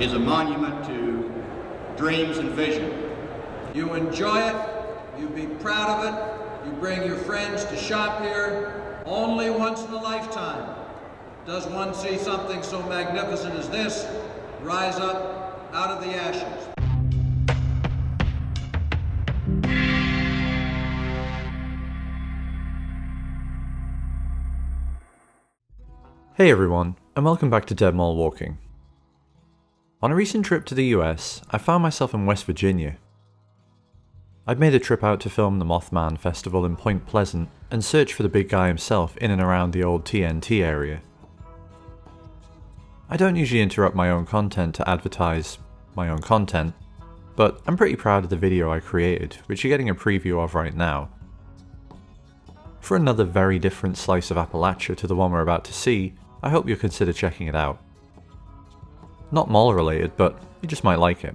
is a monument to dreams and vision. You enjoy it, you be proud of it, you bring your friends to shop here only once in a lifetime. Does one see something so magnificent as this rise up out of the ashes? Hey everyone, and welcome back to Dead Mall Walking. On a recent trip to the US, I found myself in West Virginia. I'd made a trip out to film the Mothman Festival in Point Pleasant and search for the big guy himself in and around the old TNT area. I don't usually interrupt my own content to advertise my own content, but I'm pretty proud of the video I created, which you're getting a preview of right now. For another very different slice of Appalachia to the one we're about to see, I hope you'll consider checking it out. Not mall related, but you just might like it.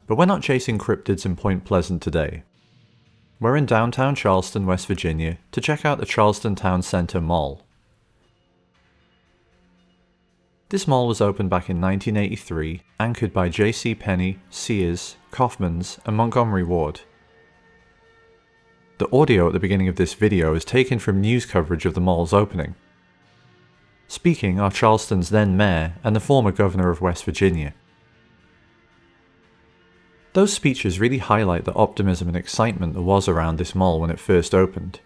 But we're not chasing cryptids in Point Pleasant today. We're in downtown Charleston, West Virginia to check out the Charleston Town Center Mall. This mall was opened back in 1983, anchored by JC Penney, Sears, Kaufmann's and Montgomery Ward. The audio at the beginning of this video is taken from news coverage of the mall's opening. Speaking are Charleston's then mayor and the former governor of West Virginia. Those speeches really highlight the optimism and excitement there was around this mall when it first opened.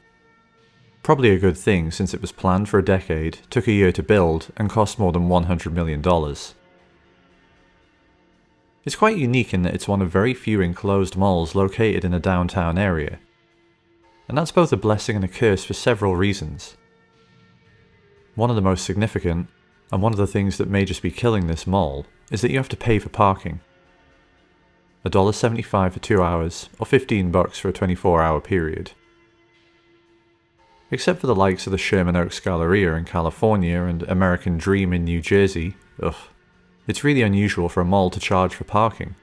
Probably a good thing since it was planned for a decade, took a year to build, and cost more than $100 million. It's quite unique in that it's one of very few enclosed malls located in a downtown area. And that's both a blessing and a curse for several reasons. One of the most significant, and one of the things that may just be killing this mall, is that you have to pay for parking. $1.75 for 2 hours, or $15 for a 24-hour period. Except for the likes of the Sherman Oaks Galleria in California and American Dream in New Jersey, it's really unusual for a mall to charge for parking.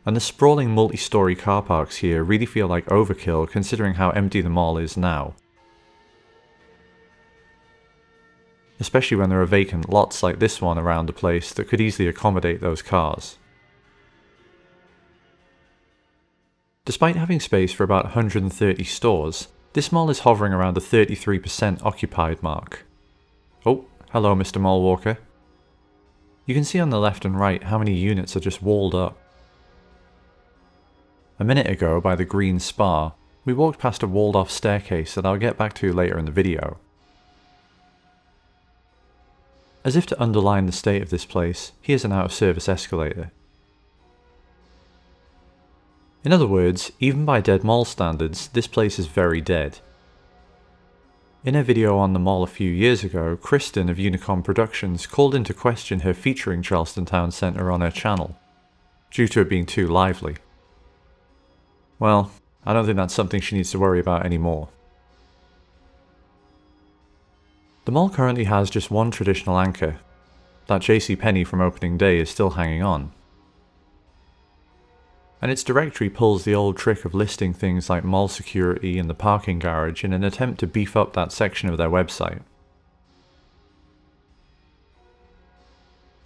And the sprawling multi-story car parks here really feel like overkill considering how empty the mall is now. Especially when there are vacant lots like this one around the place that could easily accommodate those cars. Despite having space for about 130 stores, this mall is hovering around the 33% occupied mark. Oh, hello Mr. Mall Walker. You can see on the left and right how many units are just walled up. A minute ago, by the green spa, we walked past a walled-off staircase that I'll get back to later in the video. As if to underline the state of this place, here's an out-of-service escalator. In other words, even by dead mall standards, this place is very dead. In a video on the mall a few years ago, Kristen of Unicorn Productions called into question her featuring Charleston Town Center on her channel, due to it being too lively. Well, I don't think that's something she needs to worry about anymore. The mall currently has just one traditional anchor. That JC Penney from opening day is still hanging on. And its directory pulls the old trick of listing things like mall security and the parking garage in an attempt to beef up that section of their website.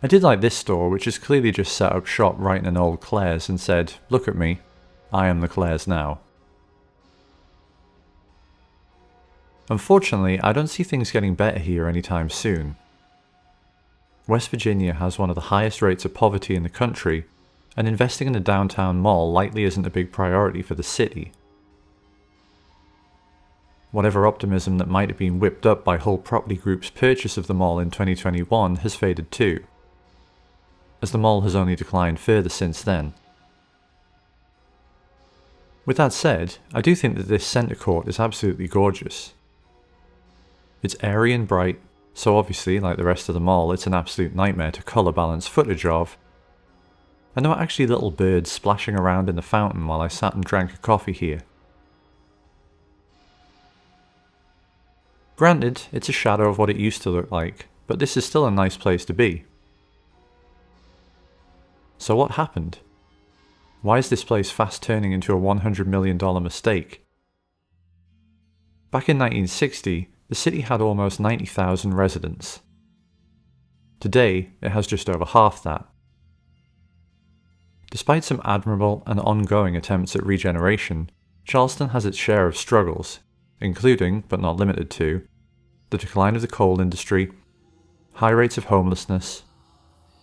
I did like this store, which has clearly just set up shop right in an old Claire's and said, "Look at me. I am the Claire's now." Unfortunately, I don't see things getting better here anytime soon. West Virginia has one of the highest rates of poverty in the country, and investing in a downtown mall likely isn't a big priority for the city. Whatever optimism that might have been whipped up by Hull Property Group's purchase of the mall in 2021 has faded too, as the mall has only declined further since then. With that said, I do think that this centre court is absolutely gorgeous. It's airy and bright, so obviously, like the rest of the mall, it's an absolute nightmare to colour balance footage of. And there were actually little birds splashing around in the fountain while I sat and drank a coffee here. Granted, it's a shadow of what it used to look like, but this is still a nice place to be. So what happened? Why is this place fast turning into a $100 million mistake? Back in 1960, the city had almost 90,000 residents. Today, it has just over half that. Despite some admirable and ongoing attempts at regeneration, Charleston has its share of struggles, including, but not limited to, the decline of the coal industry, high rates of homelessness,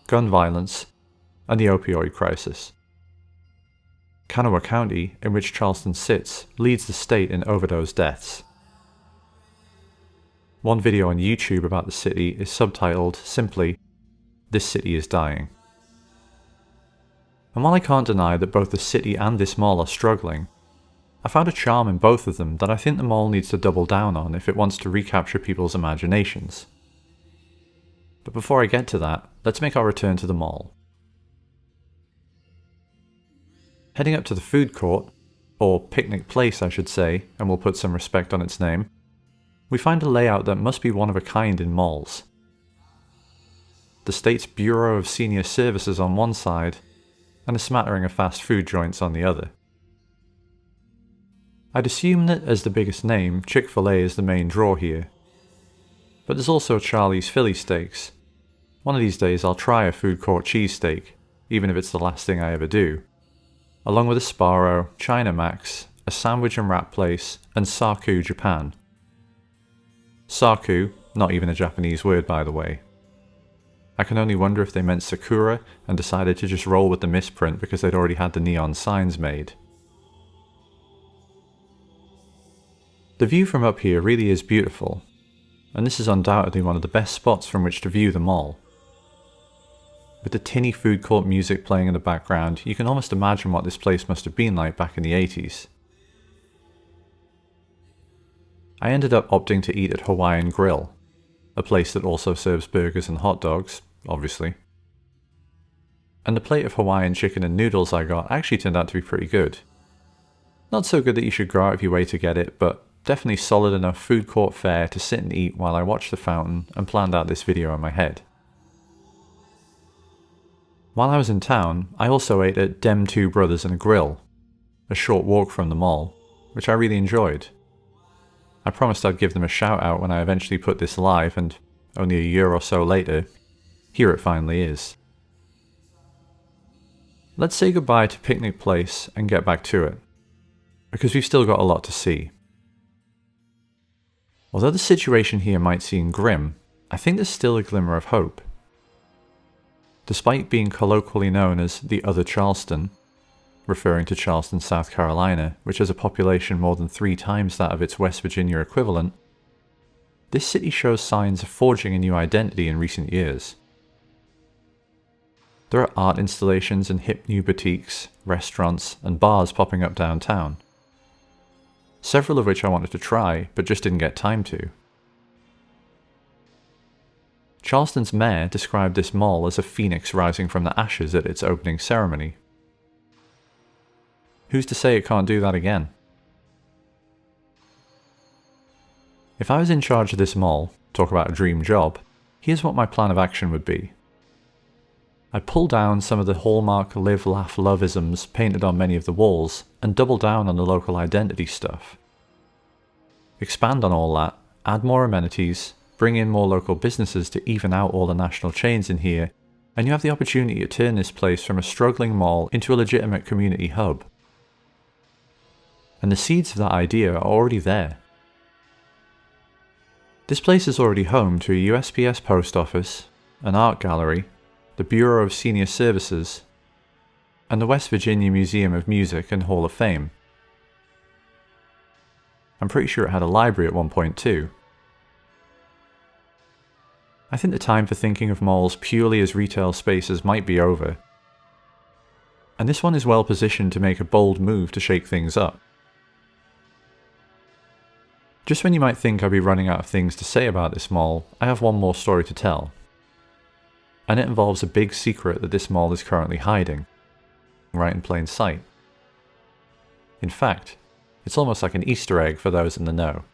gun violence, and the opioid crisis. Kanawha County, in which Charleston sits, leads the state in overdose deaths. One video on YouTube about the city is subtitled simply, "This city is dying." And while I can't deny that both the city and this mall are struggling, I found a charm in both of them that I think the mall needs to double down on if it wants to recapture people's imaginations. But before I get to that, let's make our return to the mall. Heading up to the food court, or picnic place I should say, and we'll put some respect on its name, we find a layout that must be one of a kind in malls. The state's Bureau of Senior Services on one side, and a smattering of fast food joints on the other. I'd assume that as the biggest name, Chick-fil-A is the main draw here. But there's also Charlie's Philly Steaks. One of these days I'll try a food court cheesesteak, even if it's the last thing I ever do. Along with a Sparrow, China Max, a sandwich and wrap place, and Saku Japan. Saku, not even a Japanese word by the way. I can only wonder if they meant Sakura and decided to just roll with the misprint because they'd already had the neon signs made. The view from up here really is beautiful, and this is undoubtedly one of the best spots from which to view the mall. With the tinny food court music playing in the background, you can almost imagine what this place must have been like back in the 80s. I ended up opting to eat at Hawaiian Grill, a place that also serves burgers and hot dogs, obviously. And the plate of Hawaiian chicken and noodles I got actually turned out to be pretty good. Not so good that you should go out of your way to get it, but definitely solid enough food court fare to sit and eat while I watched the fountain and planned out this video in my head. While I was in town, I also ate at Dem Two Brothers and a Grill, a short walk from the mall, which I really enjoyed. I promised I'd give them a shout out when I eventually put this live, and only a year or so later, here it finally is. Let's say goodbye to Picnic Place and get back to it, because we've still got a lot to see. Although the situation here might seem grim, I think there's still a glimmer of hope. Despite being colloquially known as the Other Charleston, referring to Charleston, South Carolina, which has a population more than 3 times that of its West Virginia equivalent, this city shows signs of forging a new identity in recent years. There are art installations and hip new boutiques, restaurants, and bars popping up downtown. Several of which I wanted to try, but just didn't get time to. Charleston's mayor described this mall as a phoenix rising from the ashes at its opening ceremony. Who's to say it can't do that again? If I was in charge of this mall, talk about a dream job, here's what my plan of action would be. I'd pull down some of the hallmark live, laugh, love-isms painted on many of the walls and double down on the local identity stuff. Expand on all that, add more amenities, bring in more local businesses to even out all the national chains in here, and you have the opportunity to turn this place from a struggling mall into a legitimate community hub. And the seeds of that idea are already there. This place is already home to a USPS post office, an art gallery, the Bureau of Senior Services, and the West Virginia Museum of Music and Hall of Fame. I'm pretty sure it had a library at one point too. I think the time for thinking of malls purely as retail spaces might be over, and this one is well positioned to make a bold move to shake things up. Just when you might think I'd be running out of things to say about this mall, I have one more story to tell. And it involves a big secret that this mall is currently hiding, right in plain sight. In fact, it's almost like an Easter egg for those in the know.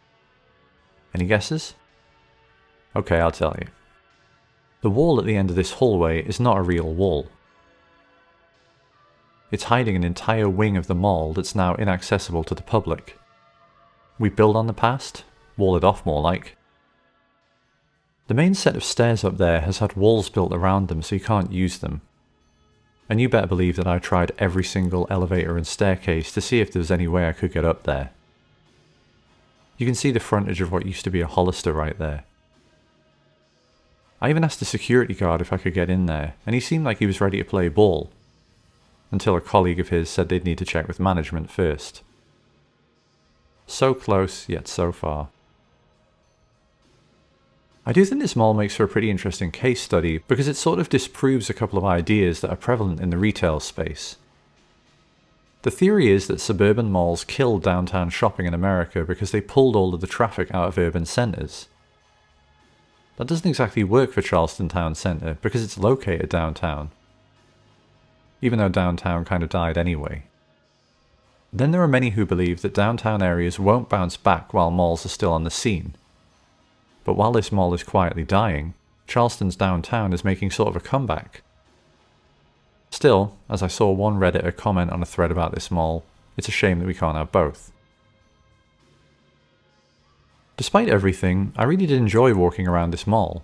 Any guesses? Okay, I'll tell you. The wall at the end of this hallway is not a real wall. It's hiding an entire wing of the mall that's now inaccessible to the public. We build on the past, wall it off more like. The main set of stairs up there has had walls built around them so you can't use them. And you better believe that I tried every single elevator and staircase to see if there was any way I could get up there. You can see the frontage of what used to be a Hollister right there. I even asked the security guard if I could get in there, and he seemed like he was ready to play ball, until a colleague of his said they'd need to check with management first. So close, yet so far. I do think this mall makes for a pretty interesting case study because it sort of disproves a couple of ideas that are prevalent in the retail space. The theory is that suburban malls killed downtown shopping in America because they pulled all of the traffic out of urban centres. That doesn't exactly work for Charleston Town Center because it's located downtown, even though downtown kind of died anyway. Then there are many who believe that downtown areas won't bounce back while malls are still on the scene. But while this mall is quietly dying, Charleston's downtown is making sort of a comeback. Still, as I saw one Redditor comment on a thread about this mall, it's a shame that we can't have both. Despite everything, I really did enjoy walking around this mall.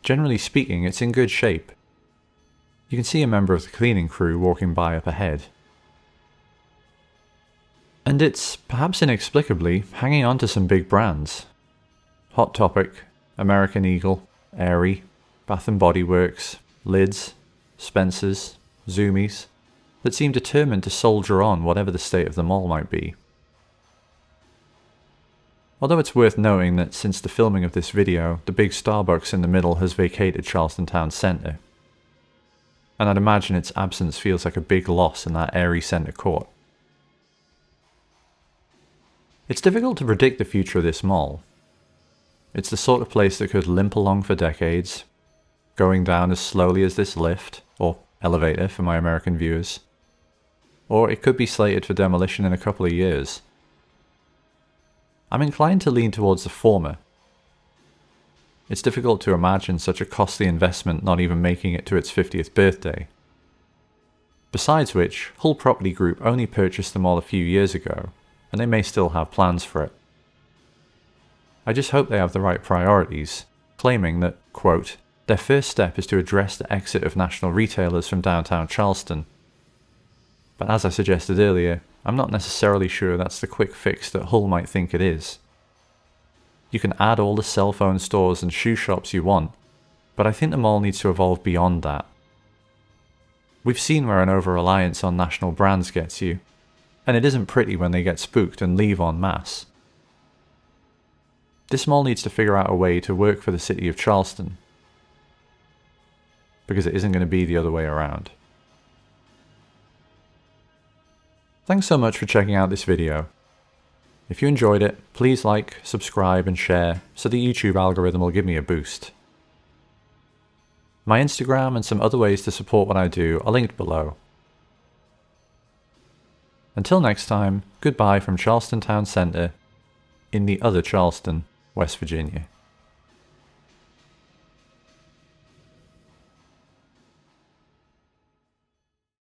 Generally speaking, it's in good shape. You can see a member of the cleaning crew walking by up ahead. And it's, perhaps inexplicably, hanging on to some big brands. Hot Topic, American Eagle, Aerie, Bath & Body Works, Lids, Spencer's, Zoomies, that seem determined to soldier on whatever the state of the mall might be. Although it's worth noting that since the filming of this video, the big Starbucks in the middle has vacated Charleston Town Center. And I'd imagine its absence feels like a big loss in that airy center court. It's difficult to predict the future of this mall. It's the sort of place that could limp along for decades, going down as slowly as this lift, or elevator for my American viewers. Or it could be slated for demolition in a couple of years. I'm inclined to lean towards the former. It's difficult to imagine such a costly investment not even making it to its 50th birthday. Besides which, Hull Property Group only purchased the mall a few years ago, and they may still have plans for it. I just hope they have the right priorities, claiming that, quote, their first step is to address the exit of national retailers from downtown Charleston. But as I suggested earlier, I'm not necessarily sure that's the quick fix that Hull might think it is. You can add all the cell phone stores and shoe shops you want, but I think the mall needs to evolve beyond that. We've seen where an over-reliance on national brands gets you, and it isn't pretty when they get spooked and leave en masse. This mall needs to figure out a way to work for the city of Charleston, because it isn't going to be the other way around. Thanks so much for checking out this video. If you enjoyed it, please like, subscribe and share so the YouTube algorithm will give me a boost. My Instagram and some other ways to support what I do are linked below. Until next time, goodbye from Charleston Town Center in the other Charleston, West Virginia.